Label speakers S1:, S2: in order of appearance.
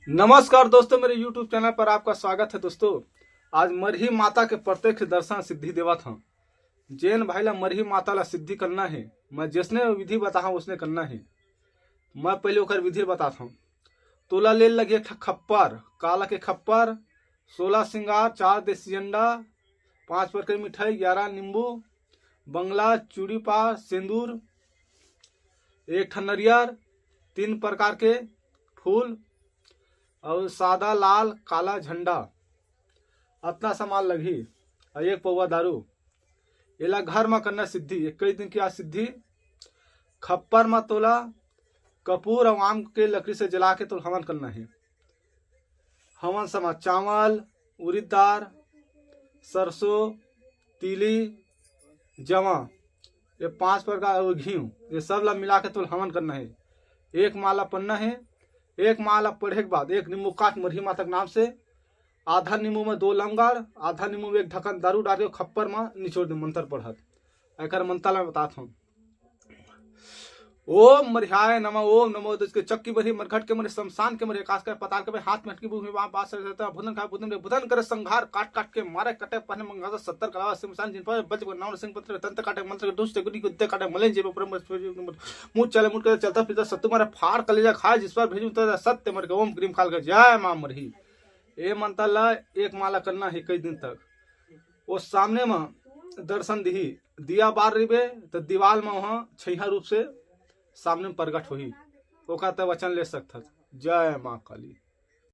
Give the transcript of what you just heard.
S1: नमस्कार दोस्तों, मेरे YouTube चैनल पर आपका स्वागत है। दोस्तों, आज मरही माता के प्रत्यक्ष दर्शन सिद्धि देवा था। जैन भाई ला मरही माता ला सिद्धि करना है। मैं जिसने विधि बता उसने करना है। मैं पहले ओकर विधि बताता हूँ। तोला ले लगे खप्पर, काला के खप्पर, 16 सिंगार, 4 देसी अंडा, 5 प्रकार मिठाई, 11 नींबू, बंगला, चूड़ी पार, सिंदूर, 1 ठन नरियर, 3 प्रकार के फूल और सादा लाल काला झंडा, अपना सामान लगी और 1 पौवा दारू। एला घर में करना सिद्धि। 21 दिन की आज सिद्धि। खप्पर में तोला कपूर और आम के लकड़ी से जला के तो हवन करना है। हवन समा चावल, उड़द दाल, सरसों, तीली, जवा, ये 5 प्रकार और घी, ये सब ला मिला के तो हवन करना है। 1 माला पन्ना है। 1 माला पढ़े के बाद 1 नींबू काट मरही माता के नाम से, आधा नींबू में 2 लमगाड़, आधा नींबू में 1 ढक्कन दारू डाल के खप्पर में निचोड़ दे। मंत्र पढ़त एक मंत्र मैं बताता हूँ। ओम मरिहाय नमः, ओम नमो के चक्की बरी मरघट के मरे शमशान के मरे आकाश के पताल के हाथ में हटकी भूमि वहां बास रहता भुदन खा भुदन करे संहार काट काट के मारे कटे पहने मंगा 70 कलावा शमशान जिन पर बच नाम सिंह पत्र तंत्र काटे मंत्र के दुष्ट गुडी कुत्ते काटे मले जेब ऊपर मुंह चले मुंह के चलता फिरता सत्तू मारे फाड़ कलेजा खाए जिस पर भेजू तो सत्य मर के ओम क्रीम खाल के जय मां मरही। ए मंत्र ला 1 माला करना है कई दिन तक। वो सामने में दर्शन दी दिया बार रिबे तो दीवाल में वहां छैहा रूप से सामने में प्रकट हुई। वो कहते वचन ले सकता। जय मां काली।